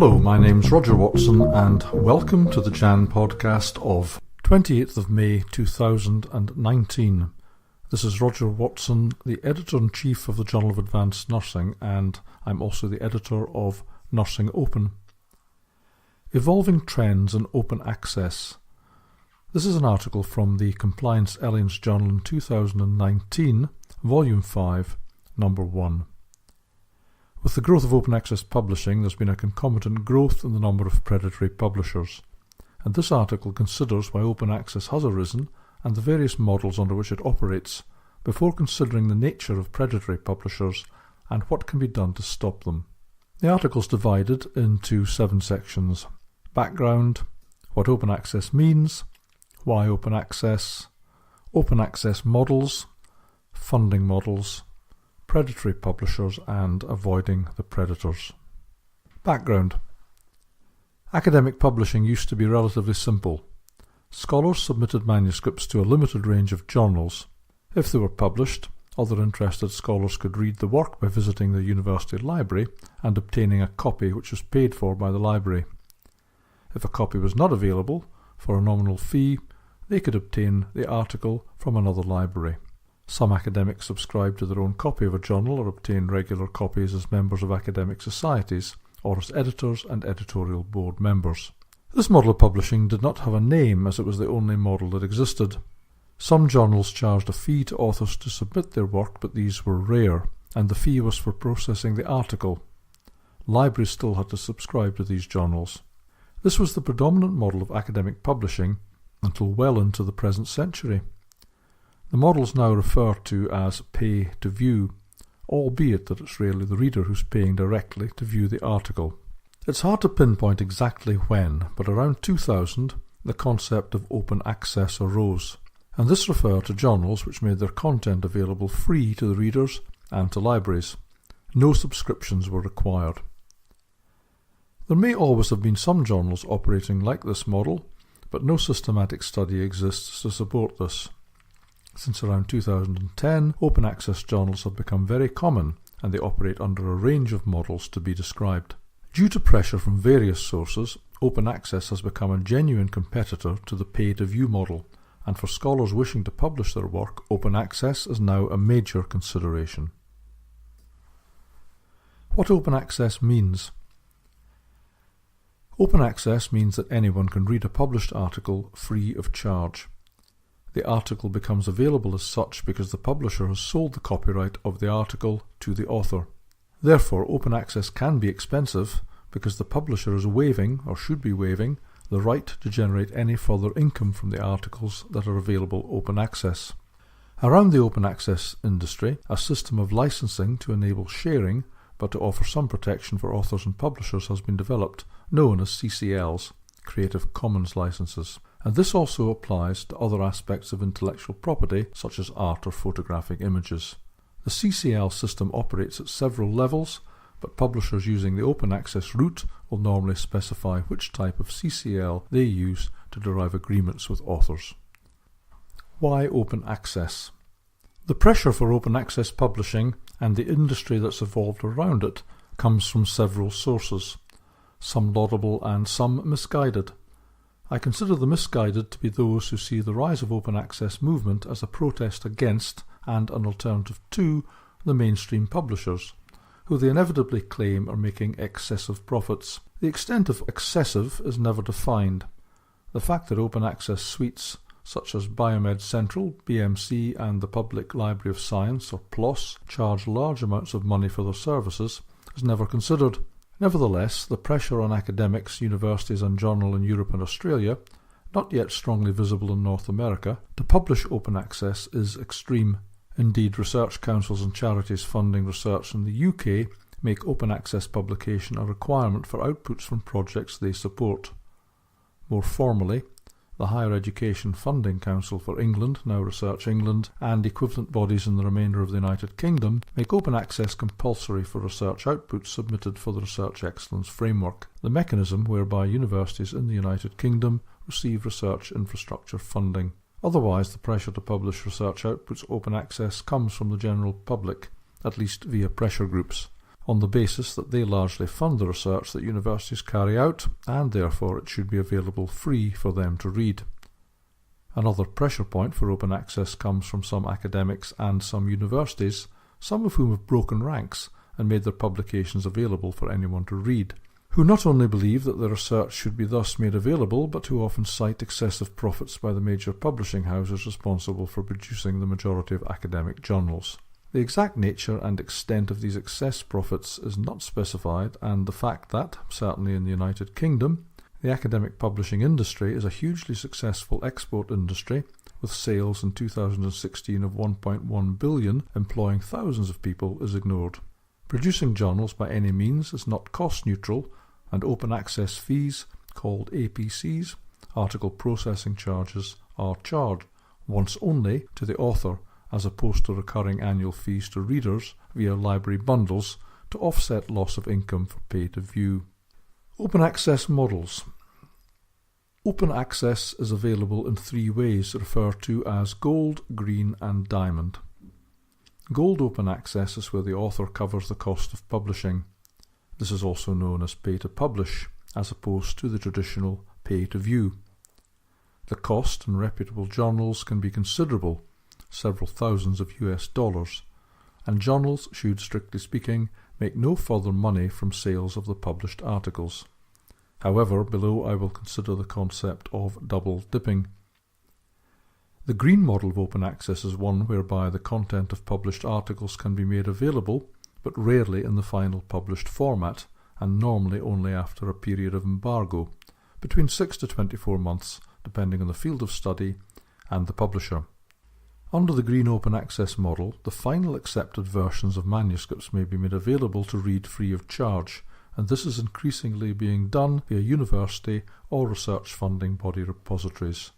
Hello, my name's Roger Watson and welcome to the Jan podcast of 28th of May 2019. This is Roger Watson, the Editor-in-Chief of the Journal of Advanced Nursing, and I'm also the editor of Nursing Open. Evolving Trends in Open Access. This is an article from the Compliance Elliance Journal in 2019, Volume 5, Number 1. With the growth of open access publishing, there's been a concomitant growth in the number of predatory publishers, and this article considers why open access has arisen and the various models under which it operates, before considering the nature of predatory publishers and what can be done to stop them. The article is divided into 7 sections: background, what open access means, why open access models, funding models, predatory publishers, and avoiding the predators. Background. Academic publishing used to be relatively simple. Scholars submitted manuscripts to a limited range of journals. If they were published, other interested scholars could read the work by visiting the university library and obtaining a copy which was paid for by the library. If a copy was not available, for a nominal fee, they could obtain the article from another library. Some academics subscribe to their own copy of a journal or obtain regular copies as members of academic societies or as editors and editorial board members. This model of publishing did not have a name as it was the only model that existed. Some journals charged a fee to authors to submit their work, but these were rare, and the fee was for processing the article. Libraries still had to subscribe to these journals. This was the predominant model of academic publishing until well into the present century. The model is now referred to as pay-to-view, albeit that it's rarely the reader who's paying directly to view the article. It's hard to pinpoint exactly when, but around 2000 the concept of open access arose, and this referred to journals which made their content available free to the readers and to libraries. No subscriptions were required. There may always have been some journals operating like this model, but no systematic study exists to support this. Since around 2010, open access journals have become very common, and they operate under a range of models to be described. Due to pressure from various sources, open access has become a genuine competitor to the pay-to-view model, and for scholars wishing to publish their work, open access is now a major consideration. What open access means? Open access means that anyone can read a published article free of charge. The article becomes available as such because the publisher has sold the copyright of the article to the author. Therefore, open access can be expensive because the publisher is waiving, or should be waiving, the right to generate any further income from the articles that are available open access. Around the open access industry, a system of licensing to enable sharing, but to offer some protection for authors and publishers, has been developed, known as CCLs, Creative Commons licenses, and this also applies to other aspects of intellectual property such as art or photographic images. The CCL system operates at several levels, but publishers using the open access route will normally specify which type of CCL they use to derive agreements with authors. Why open access? The pressure for open access publishing and the industry that's evolved around it comes from several sources, some laudable and some misguided. I consider the misguided to be those who see the rise of open access movement as a protest against and an alternative to the mainstream publishers, who they inevitably claim are making excessive profits. The extent of excessive is never defined. The fact that open access suites such as Biomed Central, BMC, and the Public Library of Science, or PLOS, charge large amounts of money for their services is never considered. Nevertheless, the pressure on academics, universities and journals in Europe and Australia, not yet strongly visible in North America, to publish open access is extreme. Indeed, research councils and charities funding research in the UK make open access publication a requirement for outputs from projects they support. More formally, the Higher Education Funding Council for England, now Research England, and equivalent bodies in the remainder of the United Kingdom make open access compulsory for research outputs submitted for the Research Excellence Framework, the mechanism whereby universities in the United Kingdom receive research infrastructure funding. Otherwise, the pressure to publish research outputs open access comes from the general public, at least via pressure groups. on the basis that they largely fund the research that universities carry out, and therefore it should be available free for them to read. Another pressure point for open access comes from some academics and some universities, some of whom have broken ranks and made their publications available for anyone to read, who not only believe that their research should be thus made available, but who often cite excessive profits by the major publishing houses responsible for producing the majority of academic journals. The exact nature and extent of these excess profits is not specified, and the fact that, certainly in the United Kingdom, the academic publishing industry is a hugely successful export industry, with sales in 2016 of 1.1 billion, employing thousands of people, is ignored. Producing journals by any means is not cost neutral, and open access fees, called APCs, article processing charges, are charged, once only, to the author, as opposed to recurring annual fees to readers via library bundles to offset loss of income for pay-to-view. Open access models. Open access is available in three ways, referred to as gold, green and diamond. Gold open access is where the author covers the cost of publishing. This is also known as pay-to-publish, as opposed to the traditional pay-to-view. The cost in reputable journals can be considerable, several thousands of $, and journals should, strictly speaking, make no further money from sales of the published articles. However, below I will consider the concept of double dipping. The green model of open access is one whereby the content of published articles can be made available, but rarely in the final published format, and normally only after a period of embargo, between 6 to 24 months, depending on the field of study and the publisher. Under the green open access model, the final accepted versions of manuscripts may be made available to read free of charge, and this is increasingly being done via university or research funding body repositories.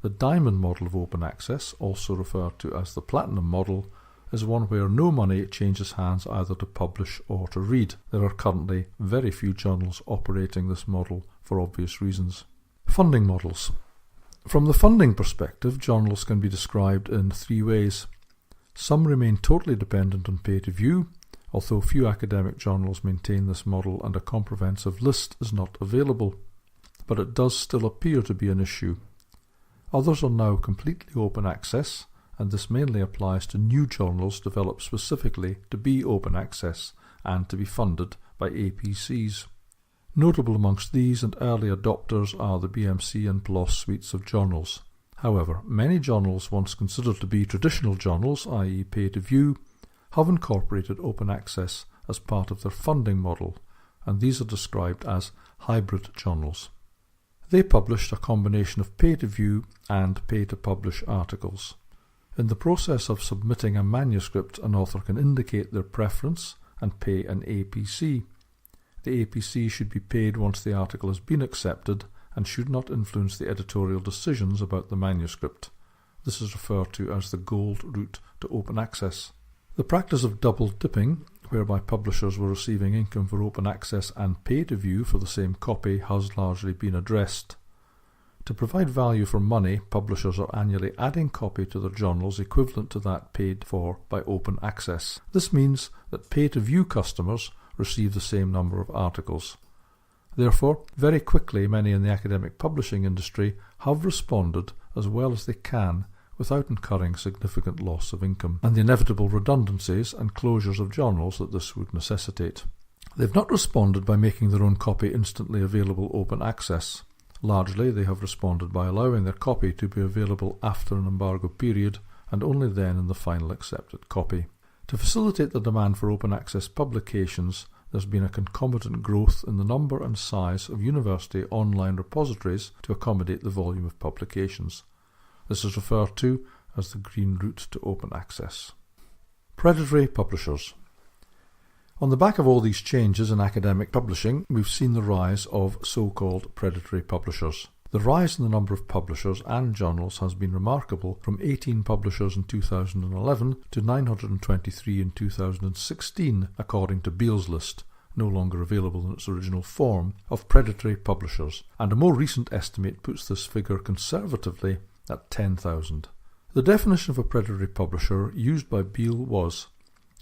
The diamond model of open access, also referred to as the platinum model, is one where no money changes hands either to publish or to read. There are currently very few journals operating this model for obvious reasons. Funding models. From the funding perspective, journals can be described in three ways. Some remain totally dependent on pay-to-view, although few academic journals maintain this model and a comprehensive list is not available, but it does still appear to be an issue. Others are now completely open access, and this mainly applies to new journals developed specifically to be open access and to be funded by APCs. Notable amongst these and early adopters are the BMC and PLOS suites of journals. However, many journals once considered to be traditional journals, i.e. pay-to-view, have incorporated open access as part of their funding model, and these are described as hybrid journals. They published a combination of pay-to-view and pay-to-publish articles. In the process of submitting a manuscript, an author can indicate their preference and pay an APC. The APC should be paid once the article has been accepted and should not influence the editorial decisions about the manuscript. This is referred to as the gold route to open access. The practice of double dipping, whereby publishers were receiving income for open access and pay-to-view for the same copy, has largely been addressed. To provide value for money, publishers are annually adding copy to their journals equivalent to that paid for by open access. This means that pay-to-view customers receive the same number of articles. Therefore, very quickly many in the academic publishing industry have responded as well as they can without incurring significant loss of income, and the inevitable redundancies and closures of journals that this would necessitate. They've not responded by making their own copy instantly available open access. Largely, they have responded by allowing their copy to be available after an embargo period and only then in the final accepted copy. To facilitate the demand for open access publications, there's been a concomitant growth in the number and size of university online repositories to accommodate the volume of publications. This is referred to as the green route to open access. Predatory publishers. On the back of all these changes in academic publishing, we've seen the rise of so-called predatory publishers. The rise in the number of publishers and journals has been remarkable, from 18 publishers in 2011 to 923 in 2016, according to Beale's list, no longer available in its original form, of predatory publishers, and a more recent estimate puts this figure conservatively at 10,000. The definition of a predatory publisher used by Beale was: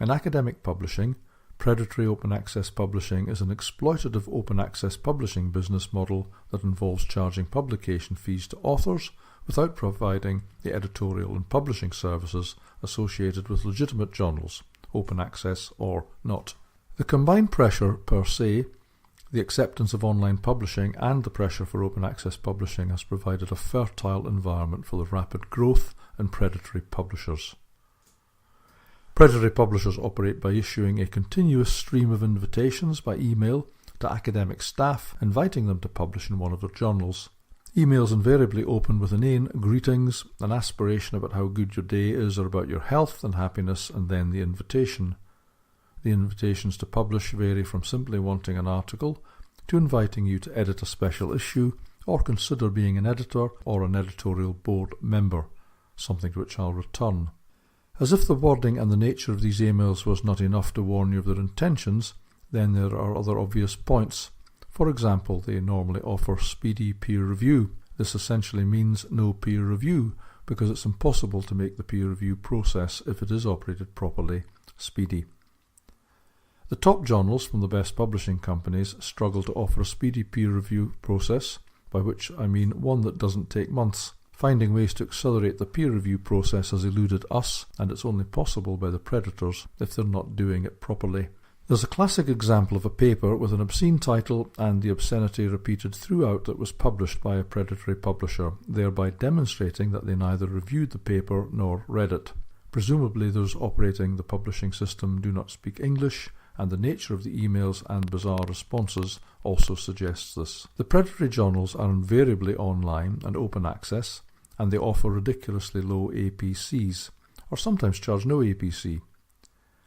in academic publishing, predatory open access publishing is an exploitative open access publishing business model that involves charging publication fees to authors without providing the editorial and publishing services associated with legitimate journals, open access or not. The combined pressure per se, the acceptance of online publishing and the pressure for open access publishing has provided a fertile environment for the rapid growth in predatory publishers. Predatory publishers operate by issuing a continuous stream of invitations by email to academic staff, inviting them to publish in one of their journals. Emails invariably open with inane greetings, an aspiration about how good your day is or about your health and happiness, and then the invitation. The invitations to publish vary from simply wanting an article to inviting you to edit a special issue or consider being an editor or an editorial board member, something to which I'll return. As if the wording and the nature of these emails was not enough to warn you of their intentions, then there are other obvious points. For example, they normally offer speedy peer review. This essentially means no peer review, because it's impossible to make the peer review process, if it is operated properly, speedy. The top journals from the best publishing companies struggle to offer a speedy peer review process, by which I mean one that doesn't take months. Finding ways to accelerate the peer review process has eluded us, and it's only possible by the predators if they're not doing it properly. There's a classic example of a paper with an obscene title and the obscenity repeated throughout that was published by a predatory publisher, thereby demonstrating that they neither reviewed the paper nor read it. Presumably those operating the publishing system do not speak English, and the nature of the emails and bizarre responses also suggests this. The predatory journals are invariably online and open access, and they offer ridiculously low APCs, or sometimes charge no APC.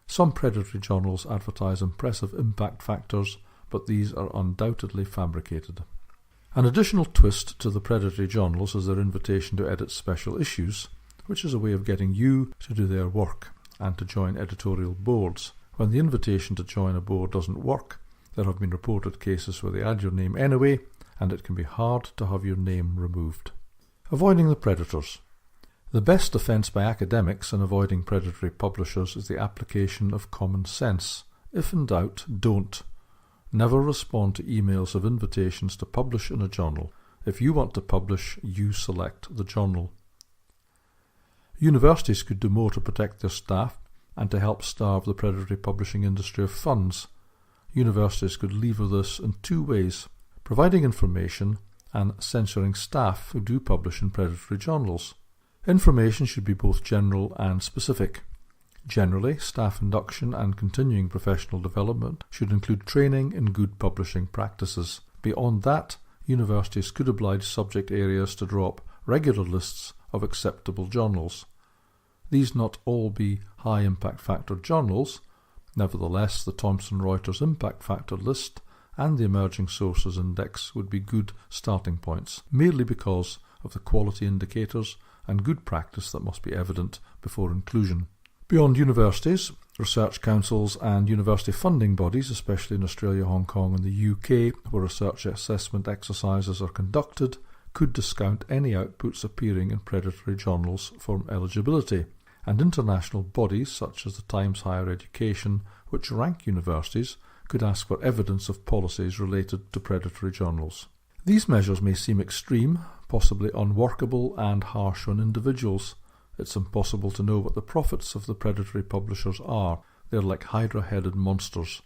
Some predatory journals advertise impressive impact factors, but these are undoubtedly fabricated. An additional twist to the predatory journals is their invitation to edit special issues, which is a way of getting you to do their work and to join editorial boards. When the invitation to join a board doesn't work, there have been reported cases where they add your name anyway, and it can be hard to have your name removed. Avoiding the predators. The best defence by academics in avoiding predatory publishers is the application of common sense. If in doubt, don't. Never respond to emails of invitations to publish in a journal. If you want to publish, you select the journal. Universities could do more to protect their staff and to help starve the predatory publishing industry of funds. Universities could lever this in two ways: providing information and censoring staff who do publish in predatory journals. Information should be both general and specific. Generally, staff induction and continuing professional development should include training in good publishing practices. Beyond that, universities could oblige subject areas to draw up regular lists of acceptable journals. These not all be high impact factor journals. Nevertheless, the Thomson Reuters Impact Factor list and the Emerging Sources Index would be good starting points, merely because of the quality indicators and good practice that must be evident before inclusion. Beyond universities, research councils and university funding bodies, especially in Australia, Hong Kong and the UK, where research assessment exercises are conducted, could discount any outputs appearing in predatory journals for eligibility, and international bodies such as the Times Higher Education, which rank universities, could ask for evidence of policies related to predatory journals. These measures may seem extreme, possibly unworkable and harsh on individuals. It's impossible to know what the profits of the predatory publishers are. They're like hydra-headed monsters.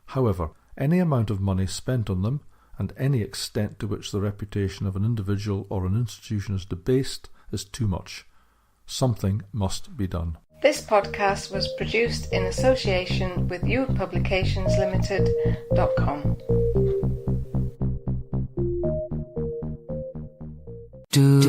However, any amount of money spent on them, and any extent to which the reputation of an individual or an institution is debased, is too much. Something must be done. This podcast was produced in association with youpublicationslimited.com. do